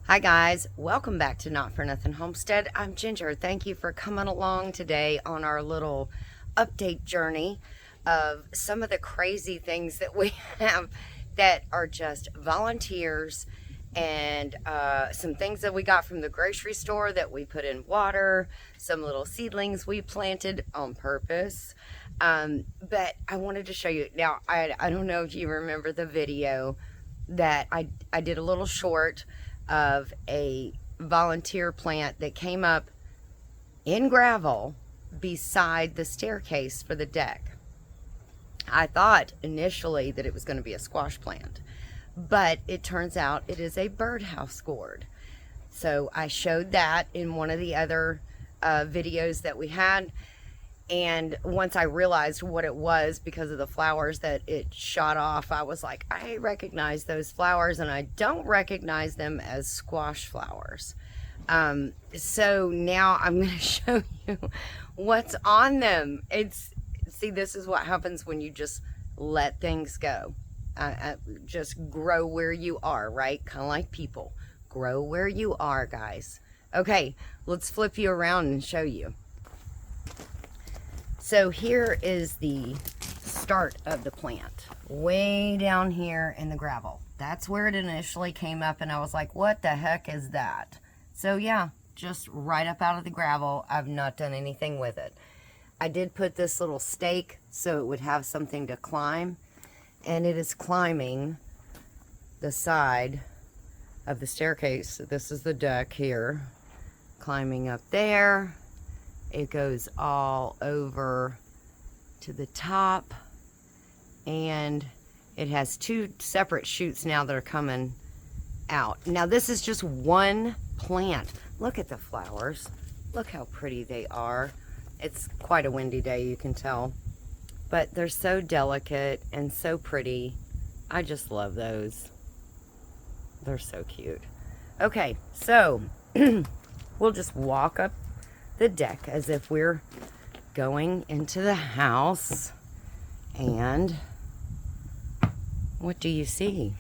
Hi guys, welcome back to Not For Nothing Homestead. I'm Ginger. Thank you for coming along today on our little update journey of some of the crazy things that we have that are just volunteers and some things that we got from the grocery store that we put in water, some little seedlings we planted on purpose. But I wanted to show you. Now, I don't know if you remember the video that I did a little short of a volunteer plant that came up in gravel beside the staircase for the deck. I thought initially that it was going to be a squash plant, but it turns out it is a birdhouse gourd. So I showed that in one of the other videos that we had. And once I realized what it was because of the flowers that it shot off, I was like, I recognize those flowers and I don't recognize them as squash flowers. So now I'm going to show you what's on them. See, this is what happens when you just let things go. Just grow where you are, right? Kind of like people. Grow where you are, guys. Okay, let's flip you around and show you. So here is the start of the plant, way down here in the gravel. That's where it initially came up, and I was like, what the heck is that? So yeah, just right up out of the gravel. I've not done anything with it. I did put this little stake so it would have something to climb, and it is climbing the side of the staircase. This is the deck here, climbing up there. It goes all over to the top, and it has two separate shoots now that are coming out. Now this is just one plant. Look at the flowers. Look how pretty they are. It's quite a windy day, you can tell, but they're so delicate and so pretty. I just love those. They're so cute. Okay, so we'll just walk up the deck as if we're going into the house. And what do you see?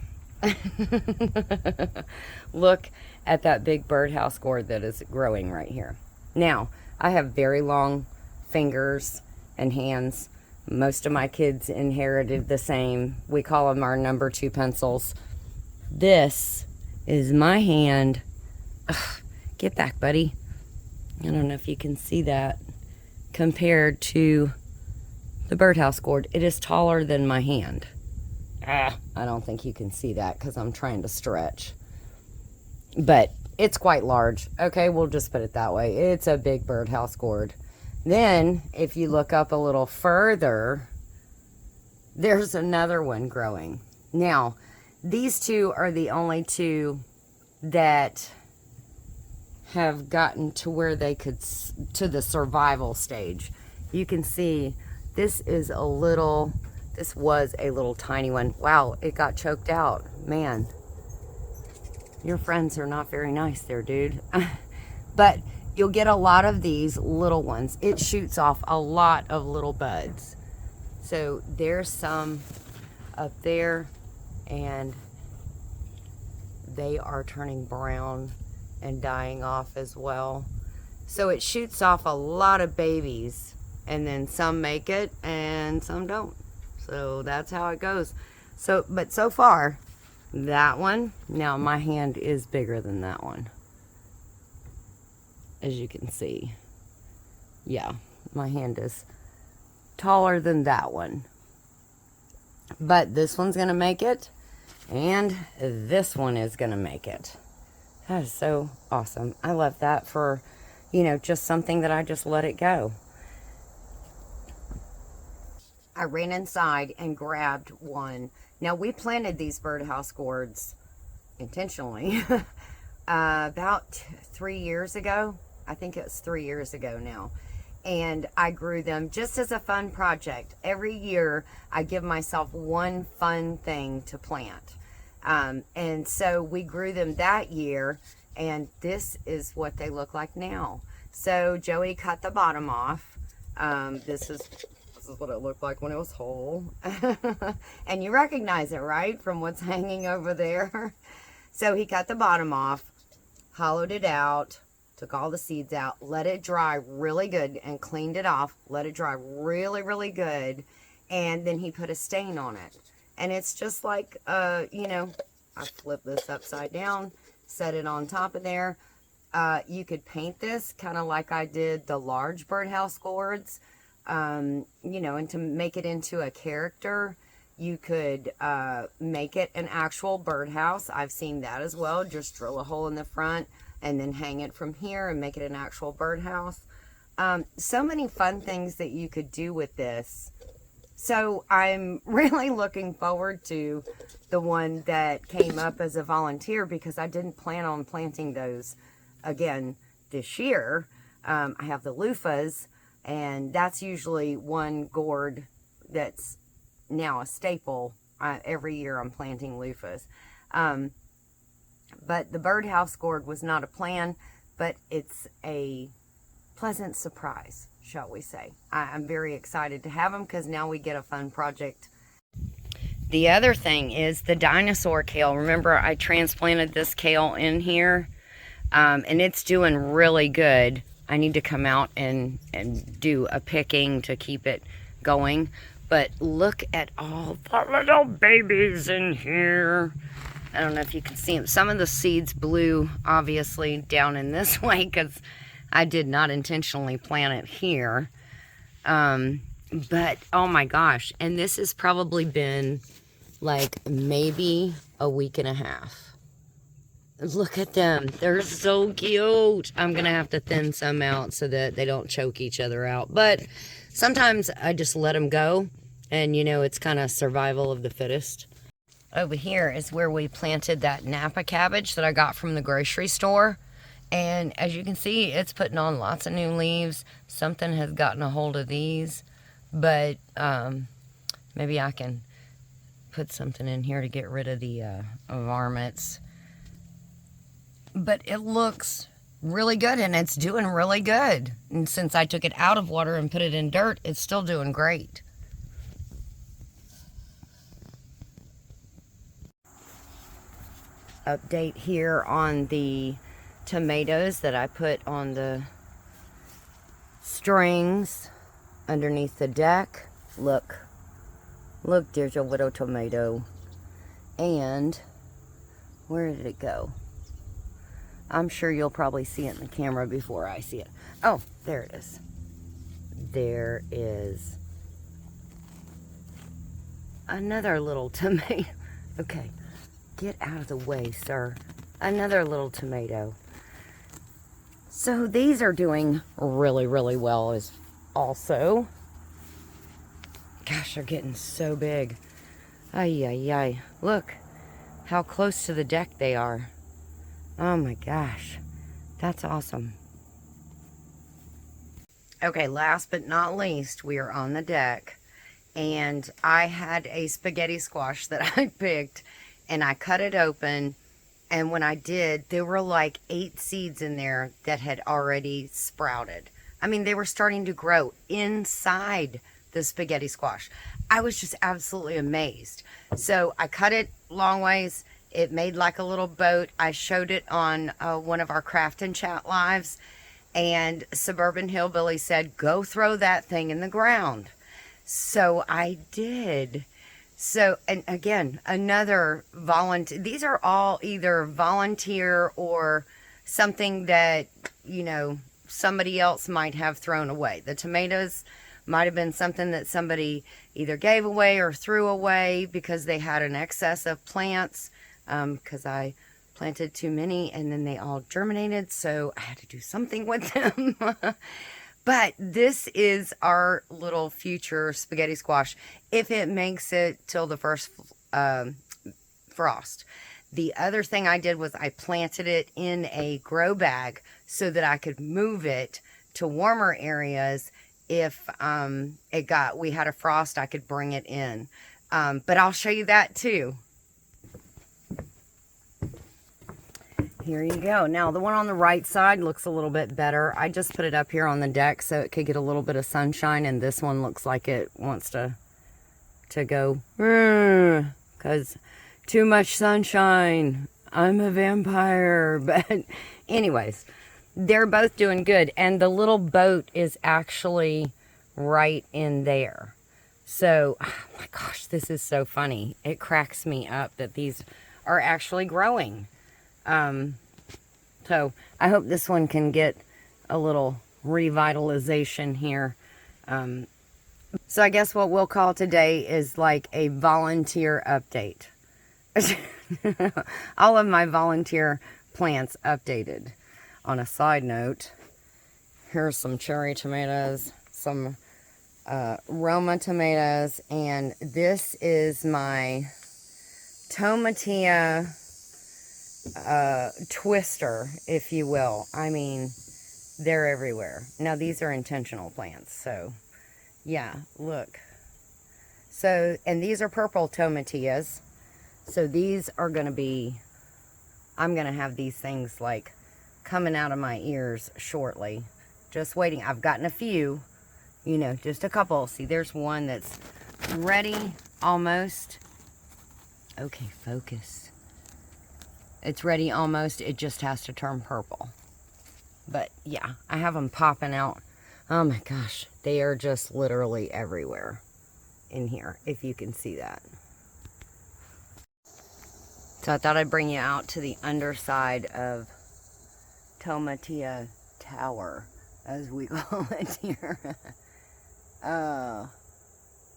Look at that big birdhouse gourd that is growing right here. Now, I have very long fingers and hands. Most of my kids inherited the same. We call them our number 2 pencils. This is my hand. Ugh, get back, buddy. I don't know if you can see that compared to the birdhouse gourd. It is taller than my hand. I don't think you can see that because I'm trying to stretch. But it's quite large. Okay, we'll just put it that way. It's a big birdhouse gourd. Then, if you look up a little further, there's another one growing. Now, these two are the only two that have gotten to where they could, to the survival stage. You can see this was a little tiny one. Wow, it got choked out. Man, your friends are not very nice there, dude. But you'll get a lot of these little ones. It shoots off a lot of little buds. So there's some up there, and they are turning brown and dying off as well. So it shoots off a lot of babies, and then some make it and some don't. So that's how it goes. So, but so far, that one, now my hand is bigger than that one, as you can see. Yeah, my hand is taller than that one. But this one's gonna make it, and this one is gonna make it. That is so awesome. I love that for, just something that I just let it go. I ran inside and grabbed one. Now, we planted these birdhouse gourds intentionally about 3 years ago. I think it's 3 years ago now. And I grew them just as a fun project. Every year, I give myself one fun thing to plant. And so we grew them that year, and this is what they look like now. So Joey cut the bottom off. This is what it looked like when it was whole. And you recognize it, right? From what's hanging over there. So he cut the bottom off, hollowed it out, took all the seeds out, let it dry really good and cleaned it off, let it dry really, really good, and then he put a stain on it. And it's just like, you know, I flip this upside down, set it on top of there. You could paint this kind of like I did the large birdhouse gourds, you know, and to make it into a character. You could make it an actual birdhouse. I've seen that as well. Just drill a hole in the front and then hang it from here and make it an actual birdhouse. So many fun things that you could do with this. So I'm really looking forward to the one that came up as a volunteer, because I didn't plan on planting those again this year. I have the loofahs, and that's usually one gourd that's now a staple. Every year I'm planting loofahs. But the birdhouse gourd was not a plan, but it's a pleasant surprise, shall we say. I'm very excited to have them, because now we get a fun project. The other thing is the dinosaur kale. Remember, I transplanted this kale in here, and it's doing really good. I need to come out and do a picking to keep it going. But look at all the little babies in here. I don't know if you can see them. Some of the seeds blew, obviously, down in this way, because I did not intentionally plant it here. But, oh my gosh. And this has probably been, like, maybe a week and a half. Look at them. They're so cute. I'm going to have to thin some out so that they don't choke each other out. But sometimes I just let them go. And, you know, it's kind of survival of the fittest. Over here is where we planted that Napa cabbage that I got from the grocery store. And as you can see, it's putting on lots of new leaves. Something has gotten a hold of these. But maybe I can put something in here to get rid of the varmints. But it looks really good, and it's doing really good. And since I took it out of water and put it in dirt, it's still doing great. Update here on the tomatoes that I put on the strings underneath the deck. Look, there's a little tomato. And where did it go? I'm sure you'll probably see it in the camera before I see it. Oh, there it is. There is another little tomato. Okay. Get out of the way, sir. Another little tomato. So these are doing really, really well as also. Gosh, they're getting so big. Ay, ay, ay. Look how close to the deck they are. Oh my gosh. That's awesome. Okay, last but not least, we are on the deck. And I had a spaghetti squash that I picked. And I cut it open, and when I did, there were like 8 seeds in there that had already sprouted. I mean, they were starting to grow inside the spaghetti squash. I was just absolutely amazed. So I cut it long ways. It made like a little boat. I showed it on one of our Craft and Chat lives, and Suburban Hillbilly said, go throw that thing in the ground. So I did. So, and again, another volunteer. These are all either volunteer or something that, you know, somebody else might have thrown away. The tomatoes might have been something that somebody either gave away or threw away because they had an excess of plants, because I planted too many and then they all germinated. So I had to do something with them. But this is our little future spaghetti squash, if it makes it till the first frost. The other thing I did was I planted it in a grow bag so that I could move it to warmer areas. If we had a frost, I could bring it in. But I'll show you that too. Here you go. Now, the one on the right side looks a little bit better. I just put it up here on the deck so it could get a little bit of sunshine, and this one looks like it wants to go, because too much sunshine. I'm a vampire. But anyways, they're both doing good. And the little boat is actually right in there. So, oh my gosh, this is so funny. It cracks me up that these are actually growing. So I hope this one can get a little revitalization here. So I guess what we'll call today is like a volunteer update. All of my volunteer plants updated. On a side note, here's some cherry tomatoes, some Roma tomatoes, and this is my tomatillo twister, if you will. I mean, they're everywhere. Now these are intentional plants, so yeah, look. So, and these are purple tomatillas. So these are going to be, I'm going to have these things like coming out of my ears shortly. Just waiting. I've gotten a few, you know, just a couple. See, there's one that's ready almost. Okay, focus. It's ready almost. It just has to turn purple. But yeah, I have them popping out. Oh my gosh, they are just literally everywhere in here, if you can see that. So I thought I'd bring you out to the underside of Tomatillo Tower, as we call it here.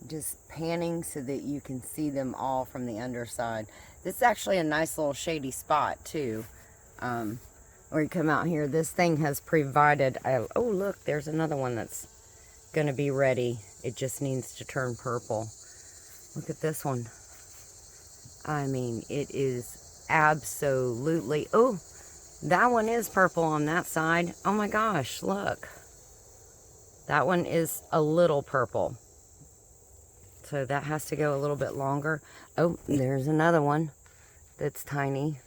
Just panning so that you can see them all from the underside. This is actually a nice little shady spot too. Where you come out here, this thing has provided, oh look, there's another one that's going to be ready. It just needs to turn purple. Look at this one. I mean, it is absolutely, oh, that one is purple on that side. Oh my gosh, look. That one is a little purple. So that has to go a little bit longer. Oh, there's another one that's tiny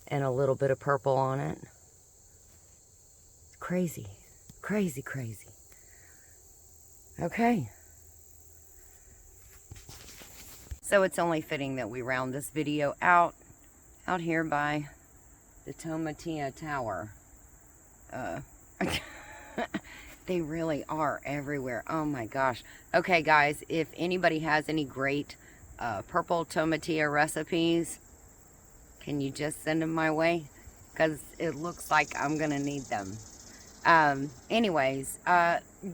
and a little bit of purple on it. Crazy, crazy, crazy. Okay. So it's only fitting that we round this video out here by the Tomatillo Tower. They really are everywhere. Oh my gosh. Okay guys, if anybody has any great purple tomatillo recipes, can you just send them my way? Because it looks like I'm gonna need them. Anyways,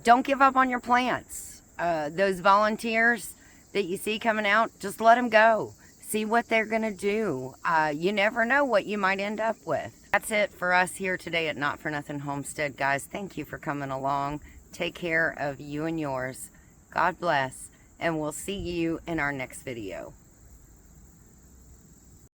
don't give up on your plants. Those volunteers that you see coming out, just let them go. See what they're gonna do. You never know what you might end up with. That's it for us here today at Not For Nothing Homestead, guys. Thank you for coming along. Take care of you and yours. God bless, and we'll see you in our next video.